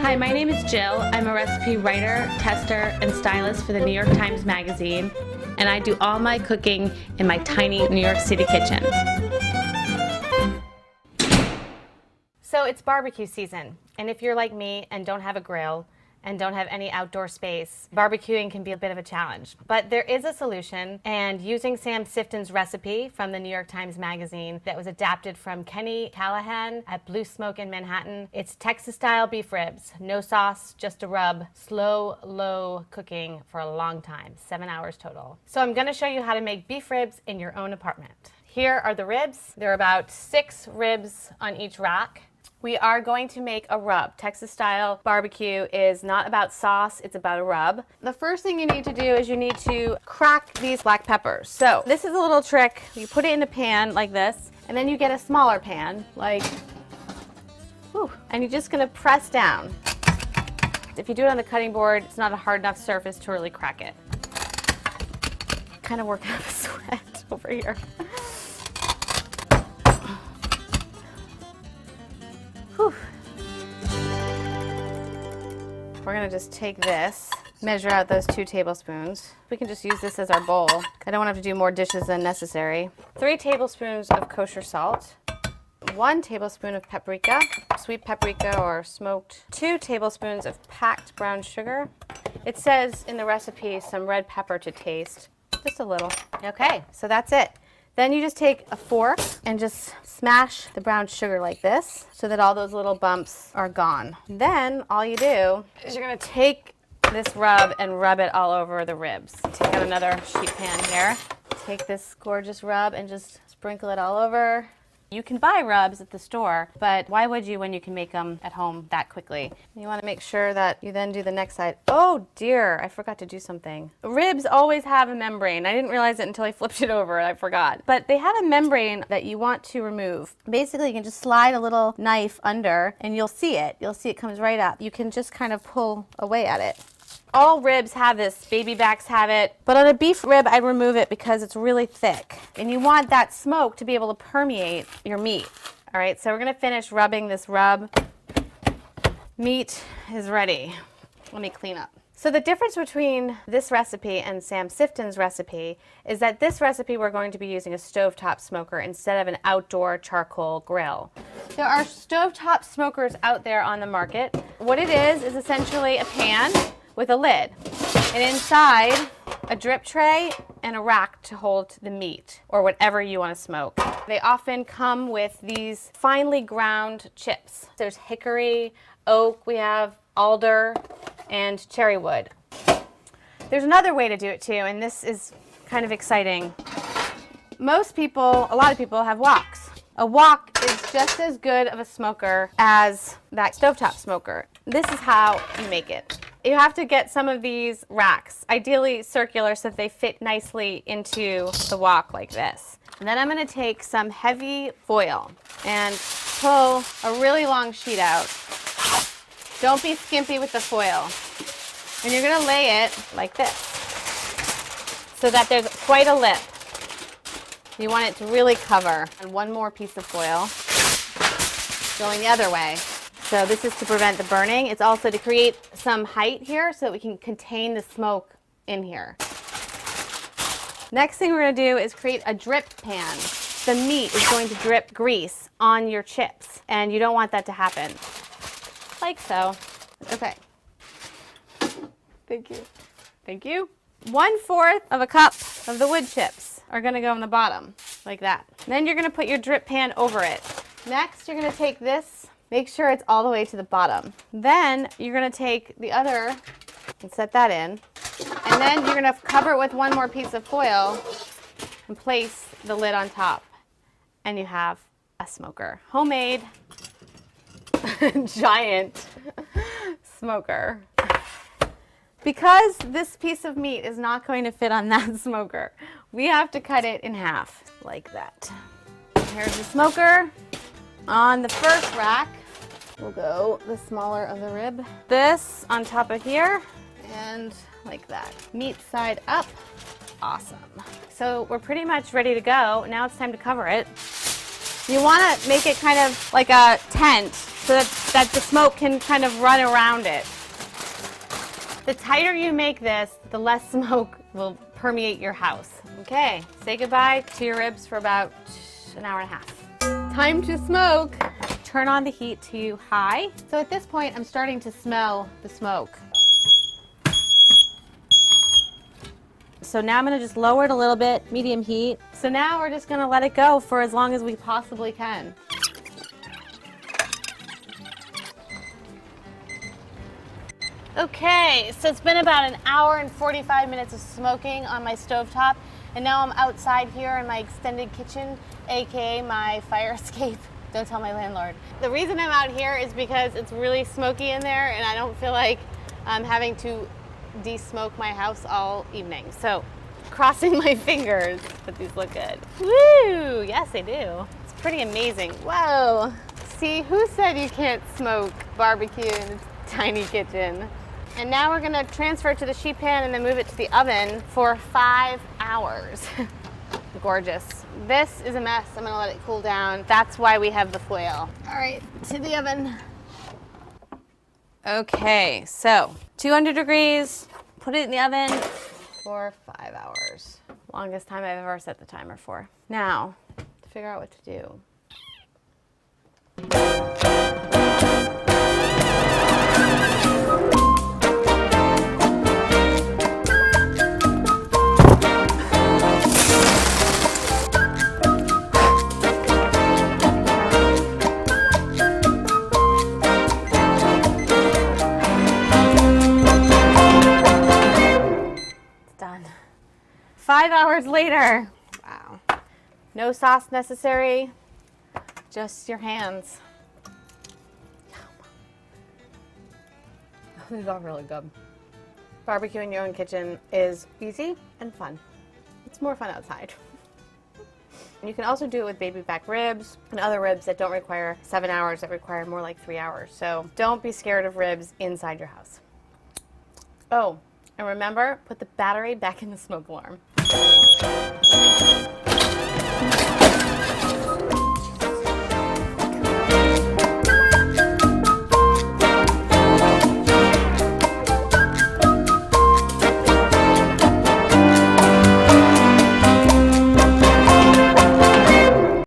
Hi, my name is Jill. I'm a recipe writer, tester, and stylist for the New York Times Magazine, and I do all my cooking in my tiny New York City kitchen. So it's barbecue season, and if you're like me and don't have a grill and don't have any outdoor space, barbecuing can be a bit of a challenge. But there is a solution, and using Sam Sifton's recipe from the New York Times Magazine that was adapted from Kenny Callahan at Blue Smoke in Manhattan, it's Texas-style beef ribs, no sauce, just a rub, slow, low cooking for a long time, 7 hours total. So I'm gonna show you how to make beef ribs in your own apartment. Here are the ribs. There are about 6 ribs on each rack. We are going to make a rub. Texas-style barbecue is not about sauce, it's about a rub. The first thing you need to do is you need to crack these black peppers. So this is a little trick. You put it in a pan like this, and then you get a smaller pan, like, whew, and you're just gonna press down. If you do it on the cutting board, it's not a hard enough surface to really crack it. Kind of working up a sweat over here. Whew. We're gonna just take this, measure out those 2 tablespoons. We can just use this as our bowl. I don't want to have to do more dishes than necessary. 3 tablespoons of kosher salt, 1 tablespoon of paprika, sweet paprika or smoked, 2 tablespoons of packed brown sugar. It says in the recipe some red pepper to taste, just a little. Okay, so that's it. Then you just take a fork and just smash the brown sugar like this so that all those little bumps are gone. Then all you do is you're gonna take this rub and rub it all over the ribs. Take out another sheet pan here. Take this gorgeous rub and just sprinkle it all over. You can buy rubs at the store, but why would you when you can make them at home that quickly? You want to make sure that you then do the next side. Oh dear, I forgot to do something. Ribs always have a membrane. I didn't realize it until I flipped it over and I forgot. But they have a membrane that you want to remove. Basically, you can just slide a little knife under and you'll see it. You'll see it comes right up. You can just kind of pull away at it. All ribs have this, baby backs have it, but on a beef rib I'd remove it because it's really thick. And you want that smoke to be able to permeate your meat. All right, so we're gonna finish rubbing this rub. Meat is ready. Let me clean up. So the difference between this recipe and Sam Sifton's recipe is that this recipe we're going to be using a stovetop smoker instead of an outdoor charcoal grill. There are stovetop smokers out there on the market. What it is essentially a pan with a lid, and inside a drip tray and a rack to hold the meat or whatever you want to smoke. They often come with these finely ground chips. There's hickory, oak, we have alder, and cherry wood. There's another way to do it too, and this is kind of exciting. Most people, a lot of people have woks. A wok is just as good of a smoker as that stovetop smoker. This is how you make it. You have to get some of these racks, ideally circular so that they fit nicely into the wok like this. And then I'm gonna take some heavy foil and pull a really long sheet out. Don't be skimpy with the foil. And you're gonna lay it like this so that there's quite a lip. You want it to really cover. And one more piece of foil going the other way. So this is to prevent the burning. It's also to create some height here so that we can contain the smoke in here. Next thing we're gonna do is create a drip pan. The meat is going to drip grease on your chips, and you don't want that to happen. Like so. Okay. Thank you. Thank you. 1/4 of a cup of the wood chips are gonna go on the bottom, like that. Then you're gonna put your drip pan over it. Next, you're gonna take this, make sure it's all the way to the bottom. Then you're gonna take the other and set that in. And then you're gonna cover it with one more piece of foil and place the lid on top. And you have a smoker. Homemade, giant smoker. Because this piece of meat is not going to fit on that smoker, we have to cut it in half, like that. Here's the smoker. On the first rack, we'll go the smaller of the rib. This on top of here, and like that. Meat side up. Awesome. So we're pretty much ready to go. Now it's time to cover it. You want to make it kind of like a tent so that the smoke can kind of run around it. The tighter you make this, the less smoke will permeate your house. Okay, say goodbye to your ribs for about an hour and a half. Time to smoke. Turn on the heat to high. So at this point, I'm starting to smell the smoke. So now I'm gonna just lower it a little bit, medium heat. So now we're just gonna let it go for as long as we possibly can. Okay, so it's been about an hour and 45 minutes of smoking on my stovetop, and now I'm outside here in my extended kitchen, aka my fire escape. Don't tell my landlord. The reason I'm out here is because it's really smoky in there, and I don't feel like I'm having to de-smoke my house all evening. So, crossing my fingers, but these look good. Woo! Yes, they do. It's pretty amazing. Whoa! See, who said you can't smoke barbecue in a tiny kitchen? And now we're gonna transfer it to the sheet pan and then move it to the oven for 5 hours. Gorgeous. This is a mess. I'm gonna let it cool down. That's why we have the foil. All right, to the oven. Okay, so 200 degrees, put it in the oven for 5 hours. Longest time I've ever set the timer for. Now, to figure out what to do. Done. 5 hours later. Wow. No sauce necessary, just your hands. These are really good. Barbecue in your own kitchen is easy and fun. It's more fun outside. You can also do it with baby back ribs and other ribs that don't require 7 hours, that require more like 3 hours. So don't be scared of ribs inside your house. Oh, and remember, put the battery back in the smoke alarm.